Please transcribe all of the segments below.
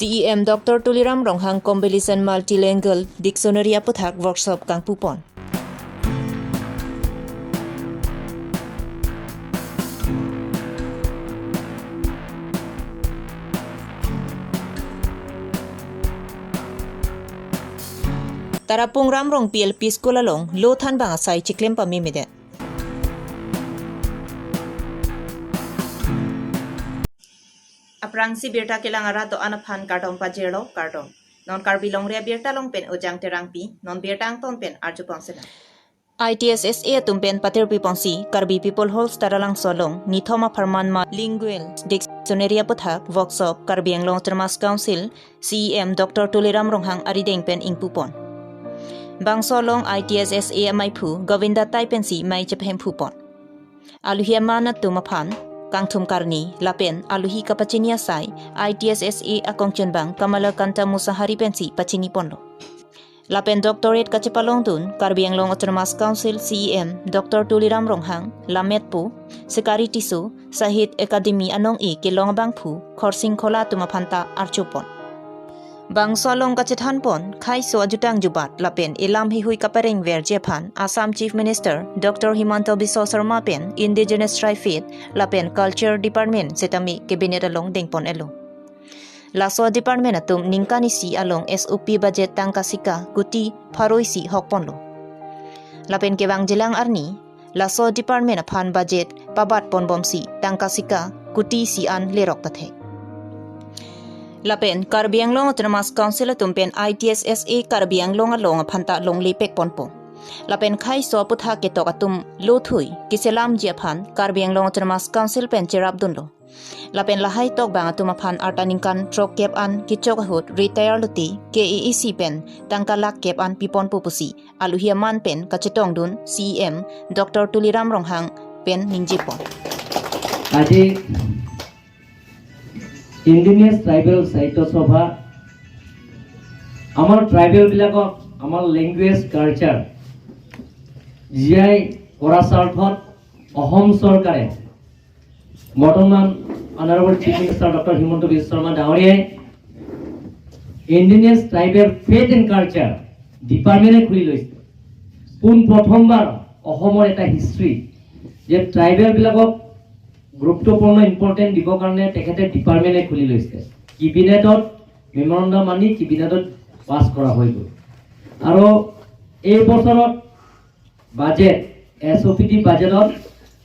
CEM Dr. Tuliram Ronghang Combination Multilingual Dictionary Aputhak Workshop Kang Pupon. Tarapung Ramrong PLP School along Lo Than Bang Asai Chiklem Pamimide. Aprang si Birta kilang arato anaphan kartong pajero kartong. Non Karbi Longri Abirta long pen ojang terangpi, non Birta ang ton pen arjupong sila. ITSSA tumpen patirpi pongsi, Karbi People Halls taralang solong, ni Thoma Farman Ma Lingual Dictionary Aputhak, Workshop, Karbi ang Long Termas Council, CEM Dr. Tuliram Ronghang Arideng pen ingpupon. Bang solong ITSSA Maipu, Govinda Taipensi Mai Chephem Pupon. Aluhiamana Tumaphan, Kang Thum Karni, Lapen, Aluhi Kapachinia Sai, ITSSA Akongchen Bang, Kamala Kanta Musahari Pensi, Pachini Ponlo. Lapen Doctorate Kachepalong Dun, Karbiang Long Autonomous Council CEM, Dr. Tuliram Ronghang, Lametpu, Sekari Tisu, Sahit Academy Anong I, Kilong Bangpu, Korsing Kola Tumapanta, Archupon. Bang solong kacethan pon, Khai So Ajutang Jubat, Lapen, Ilam Hihui Kapareng Ver Japan, Assam Chief Minister, Dr. Himanto Biswa Sarma Pen, Indigenous Tri-Faith, Lapen Culture Department, Setami, Cabinet along Dengpon Elo. Laso Department atum Ningkanisi along SOP Budget Tangkasika, Guti, Paroisi, Hokponlo. Lapen Kebang Jelang Arni, Laso Department Apan Budget, Pabat Ponbomsi, Tangkasika, Guti Sian Lerok Tathek. Lapen Karbiang Long Autonomous Council tumpen ITSSA Karbiang Long along phanta long lipek ponpo. Lapen Khai So Putha ketok atum Lothui Kiselam Japan Karbiang Long Autonomous Council pen Cherab Dunlo. Lapen Lahai Tok Bang atum aphan artaninkan Trok Kep An Kichok Hut Retire Luti KEEC pen Tangkalak Kep An Pipon Pupusi Aluhiaman pen Kachetong Dun CEM Dr. Tuliram Ronghang pen Ningjipon. Adi Indigenous Tribal Saito Sobha Amar Tribal Bilako Amar Language Culture Jai Korasarthot Ahom Sorkare Motoman Honorable Chief Minister Dr. Himanto Biswa Sarma Dauriye Indigenous Tribal Faith and Culture Department খুলি লৈছে কোন প্ৰথমবাৰ অসমৰ এটা history যে tribal বিলাকক গুৰুত্বপূৰ্ণ important দিব কাৰণে তেখেতে ডিপাৰ্টমেণ্টে খুলি লৈছে কিবিনেটত মেমৰেণ্ডাম আনি কিবিনেটত পাছ কৰা হৈ গ'ল আৰু এই বছৰত বাজেট এছঅপিডি বাজেটত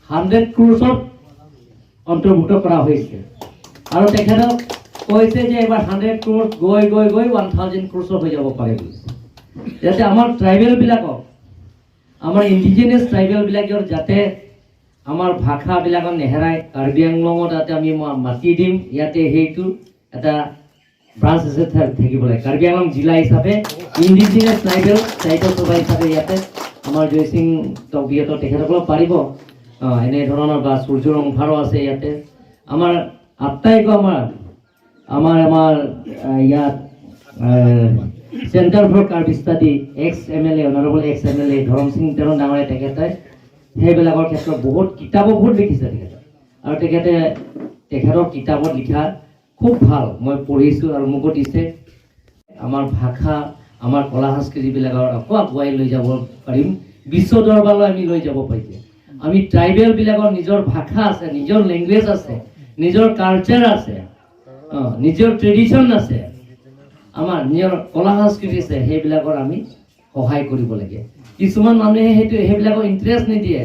100 ক্ৰোৰ্ছত অন্তৰ্ভুক্ত কৰা হৈছে আৰু তেখেতক কৈছে যে এবাৰ 100 ক্ৰোৰ গৈ 1000 ক্ৰোৰ হৈ যাব পাৰে যাতে আমাৰ ট্ৰাইবেল বিলাকক আমাৰ ইণ্ডিজিনাছ ট্ৰাইবেল বিলাকৰ যাতে আমাৰ ভাষা বিলাকৰ নেহেৰাই কাৰ্বি আংলঙত যাতে আমি মাতি দিম ইয়াতে হেইটো এটা ব্ৰাঞ্চ আছে থাকিব লাগে কাৰ্বি আংলং জিলা হিচাপে ইণ্ডিজিনাছ ট্ৰাইবেল সাহিত্য সভা হিচাপে ইয়াতে আমাৰ জয়সিং তবিয়ত তেখেতসকলক পাৰিব এনে ধৰণৰ বা সূৰ্য ৰংভাৰো আছে ইয়াতে আমাৰ আটাইকো আমাৰ ইয়াত Center for Karbi Study ex-MLA Honorable ex-MLA ধৰম সিং তেৰণ ডাঙৰীয়া তেখেতে সেইবিলাকৰ ক্ষেত্ৰত বহুত কিতাপ বহুত লিখিছে তেখেতে আৰু তেখেতৰ কিতাপত লিখা খুব ভাল মই পঢ়িছো আৰু মোক দিছে আমাৰ ভাষা আমাৰ কলা সংস্কৃতি বিলাকৰ আগুৱাই লৈ যাব পাৰিম বিশ্ব দৰবাৰলৈ আমি লৈ যাব পাৰিম আমি ট্ৰাইবেল বিলাকৰ নিজৰ ভাষা আছে নিজৰ লেংগুৱেজ আছে নিজৰ কালচাৰ আছে নিজৰ ট্ৰেডিশন আছে আমাৰ নিজৰ কলা সংস্কৃতি আছে সেইবিলাকৰ আমি সহায় কৰিব লাগে কিছুমান মানুহে সেইবিলাকৰ ইন্টাৰেষ্ট নিদিয়ে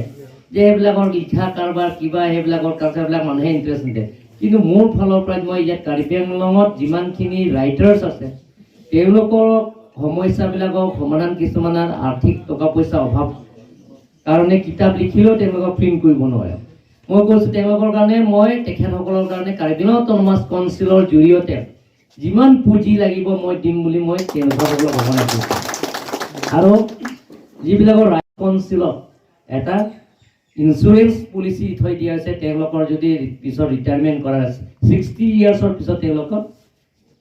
যে সেইবিলাকৰ লিখা কাৰবাৰ কিবা সেইবিলাকৰ কালচাৰবিলাক মানুহে ইন্টাৰেষ্ট নিদিয়ে কিন্তু মোৰ ফালৰ পৰা মই ইয়াত কাৰ্বি আংলঙত যিমানখিনি ৰাইটাৰ্ছ আছে তেওঁলোকৰ সমস্যাবিলাকৰ সমাধান কিছুমানৰ আৰ্থিক টকা পইচা অভাৱ কাৰণে কিতাপ লিখিলেও তেওঁলোকক প্ৰিণ্ট কৰিব নোৱাৰে মই কৈছোঁ তেওঁলোকৰ কাৰণে মই তেখেতসকলৰ কাৰণে কাৰ্বি আংলং অটোনমাছ কাউন্সিলৰ জৰিয়তে যিমান পুঁজি লাগিব মই দিম বুলি মই তেওঁলোকক ঘোষণা কৰিছোঁ আৰু যিবিলাকৰ কাউন্সিলত এটা ইন্সুৰেন্স পলিচি থৈ দিয়া আছে তেওঁলোকৰ যদি পিছত ৰিটায়াৰমেণ্ট কৰা আছে 60 ইয়াৰ্ছৰ পিছত তেওঁলোকক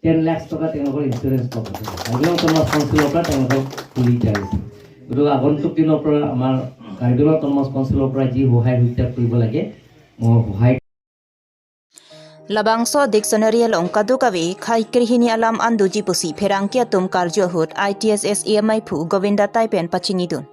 10 লাখ টকা তেওঁলোকৰ ইন্সুৰেন্স পাব কাৰ্বি আংলং অটোনমাছ কাউন্সিলৰ পৰা তেওঁলোকক খুলি দিয়া হৈছে গতিকে আগন্তুক দিনৰ পৰা আমাৰ কাৰ্বি আংলং অটোনমাছ কাউন্সিলৰ পৰা যি সহায় সুবিধা কৰিব লাগে মই সহায় Labangso dictionary along kadukawi khai krihini alam andu jipusi pherangkia tum karjo hut ITSS EMI phu Govinda Taipen pachinidun.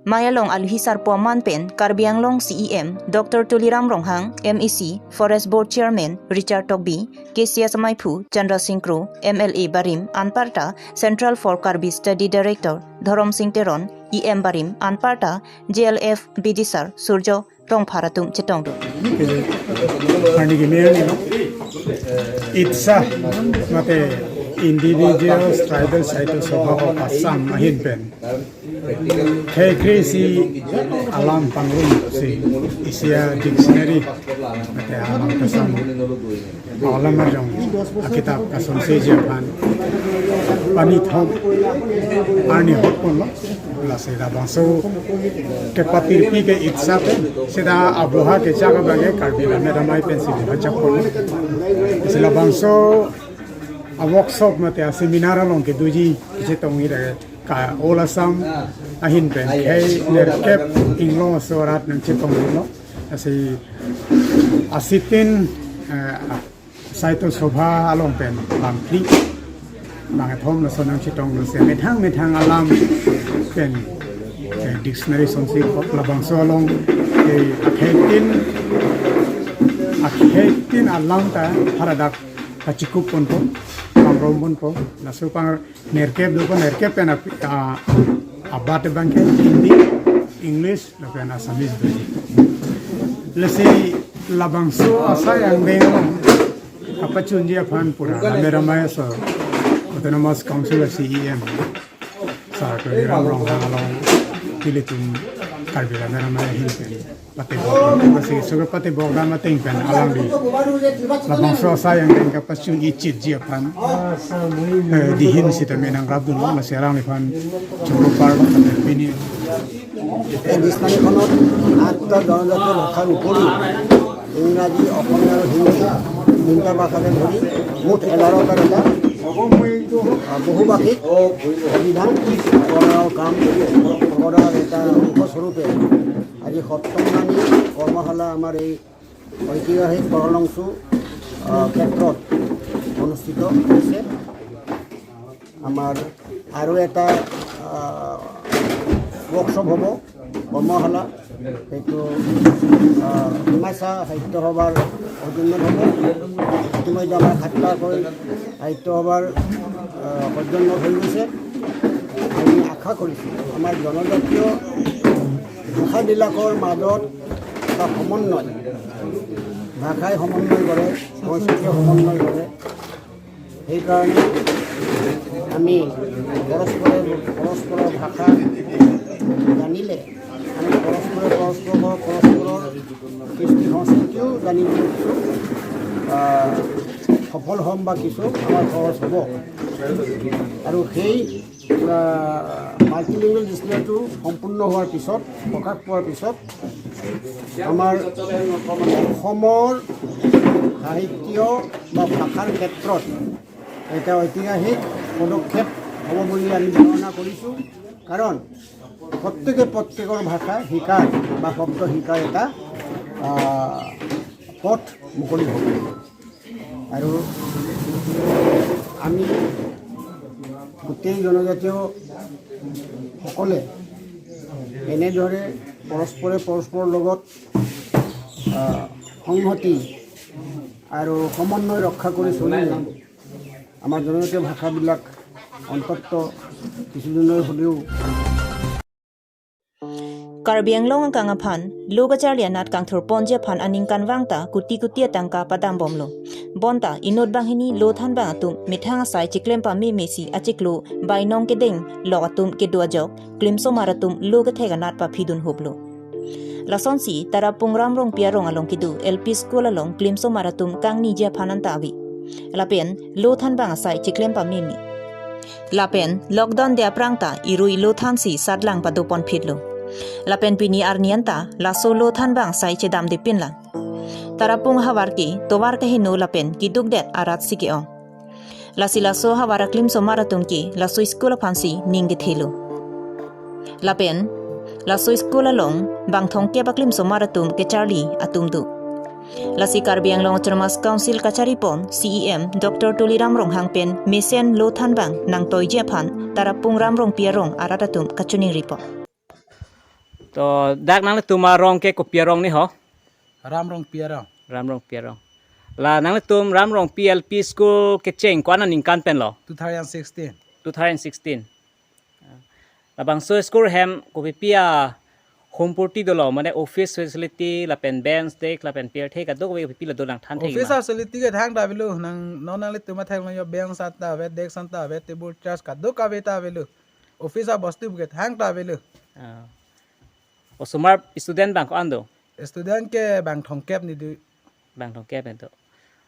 Mayalong alhisar po manpen Karbianglong CEM Dr. Tuliram Ronghang MEC Forest Board Chairman Richard Togbi KCS Maipu Chandra Singh Kru MLA Barim Anparta Central for Karbi Study Director Dharam Singh Teron EM Barim Anparta JLF Bidisar Surjo Tongpharatum Chetongdu. Itsa mate individuals tribal cycle of Assam Ahidben. Krisi alam pangrum si isia dictionary mate alam kasam alam majong kitab kasam se japan pani thom ani hotpon la seda bangso ke patir pi ke itsa pe seda abloha ke chaga bage karbila mera mai pencil bachapon sila bangso a workshop mate a seminar along ke duji je tongi re ka olasam ahin pen kai ner kep inglong sorat nang chipong no asi asitin saito sobha along pen bangkri bang thom no sonang chitong no se methang alam pen dictionary sonsi labang so along e akhetin alam ta haradak kachikup pon po rombon po nasupang nerkep do nerkep pen abat bangke Hindi English lo pen Assamese do lesi labangso asa yang dengong kapachunjia fan pura mera maya so autonomous council CEM sa ko ramrong halong pilitum karbila mera maya hilpen pati bo kasi suga pati bo gama ting pen alang di labangso asa yang deng kapachun ichit jia fan dihin sita menang rabdun maserang fan churu parlo bini ডিসকানি খনত আঠটা জনজাতীয় ভাষাৰ উপৰি ইংৰাজী অসমীয়া আৰু হিন্দী তিনিটা ভাষাৰে ধৰি মুঠ 11টা এটা বহুভাষিক সংবিধান কৰাৰ কাম কৰাৰ এটা অংশস্বৰূপে আজি 7মমানি কৰ্মশালা আমাৰ এই ঐতিহাসিক কৰলংচু ক্ষেত্ৰত অনুষ্ঠিত হৈছে আমাৰ আৰু এটা workshop হব কৰ্মশালা সেইটো হিমাচা সাহিত্য সভাৰ অধীনত হ'ব ইতিমধ্যে আমাৰ 7টাকৈ সাহিত্য সভাৰ পৰ্যন্ত হৈ গৈছে আমি আশা কৰিছোঁ আমাৰ জনজাতীয় ভাষাবিলাকৰ মাজত এটা সমন্বয় ভাষাই সমন্বয় কৰে সংস্কৃতিয়ে সমন্বয় কৰে সেইকাৰণে আমি পৰস্পৰৰ ভাষা জানিলে আমি পৰস্পৰৰ কৃষ্টি সংস্কৃতিও জানিবলৈ কিছু সফল হ'ম বা কিছু আমাৰ সহজ হ'ব আৰু সেই মাল্টিলিংগুৱেল ডিক্সনেৰীটো সম্পূৰ্ণ হোৱাৰ পিছত প্ৰকাশ পোৱাৰ পিছত আমাৰ অসমৰ সাহিত্য বা ভাষাৰ ক্ষেত্ৰত এটা ঐতিহাসিক পদক্ষেপ হ'ব বুলি আমি ধাৰণা কৰিছোঁ কাৰণ প্ৰত্যেকৰ ভাষা শিকাৰ বা শব্দ শিকাৰ এটা পথ মুকলি হ'ব আৰু আমি গোটেই জনজাতীয় সকলে এনেদৰে পৰস্পৰৰ লগত সংহতি আৰু সমন্বয় ৰক্ষা কৰি চলিলে আমাৰ জনজাতীয় ভাষাবিলাক অন্তত কিছুদিনৰ হ'লেও Karbianglong ang kangaphan, luga charlianat kang thurponja phan aning kanwangta kuti tangka padam bomlo. Bonta inod banghini lothan bang atum mithang asai chiklempa mesi achiklu bainong kedeng lo atum keduajok klimso maratum luga theganat pa phidun hoblo. Lasonsi tara pungram rong piarong along kidu LP school along klimso maratum kang nija phananta awi. Lapen lothan bang asai chiklempa memi. Lapen lockdown dia prangta irui lothan si sadlang padopon phidlo. Lapen pini arnianta la solo than bang sai chedam de pinlan tarapung hawarki towar ke hinu lapen ki dugdet arat sike ong la sila so hawara klim so maratum ki la so school fansi ningi thelu lapen la so school along bang thong ke baklim so maratum ke charli atum du Lasi Karbi Autonomous Council Kacharipon CEM Dr. Tuliram Rong Hangpen Mesen Lo Thanbang nang Toy Japan Tarapung Ramrong Pierong Aratatum Kachuning Ripo. To dak nang tum rong ke ko pierong ni ho Ramrong Piara. ramrong pierong la nang tum ramrong PLP school ke cheng kwana ning kan pen lo 2016. 2016 la bang so school hem ko pia home porti do lo mane office facility la pen bench desk la pen pier the ka do ko pi la do lang than the Office facility ke thang da bilu nang nonang le tuma thang yo beng sata ve dek santa ve table chairs ka do ka ve ta bilu. Office a bostu ke thang ta bilu. o sumar student bang ko ando Student ke bang thong kep ni du. bang thong ke pen to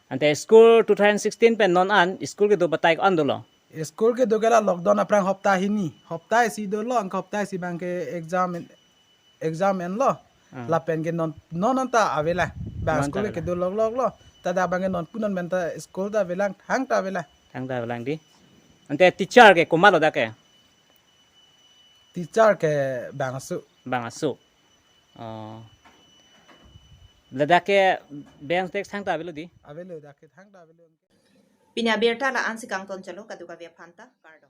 ante school 2016 pen non an school ke do batai ko ando lo School ke do kala lockdown aprang hopta hini. Hopta si do lo ang hopta si bang ke exam en lo. La pen ke non ta avela. Bang school ke do log lo. Tada bang ke non punan benta school ta velang thang ta vela. thang da lang di ante teacher ke komalo da ke Teacher ke bang su. bang asu ladake bench desk thang ta bilu di Avelo da ke thang ta velo. Pinya Abirta la ansi kang ton chalo kaduka via Phanta Kardo.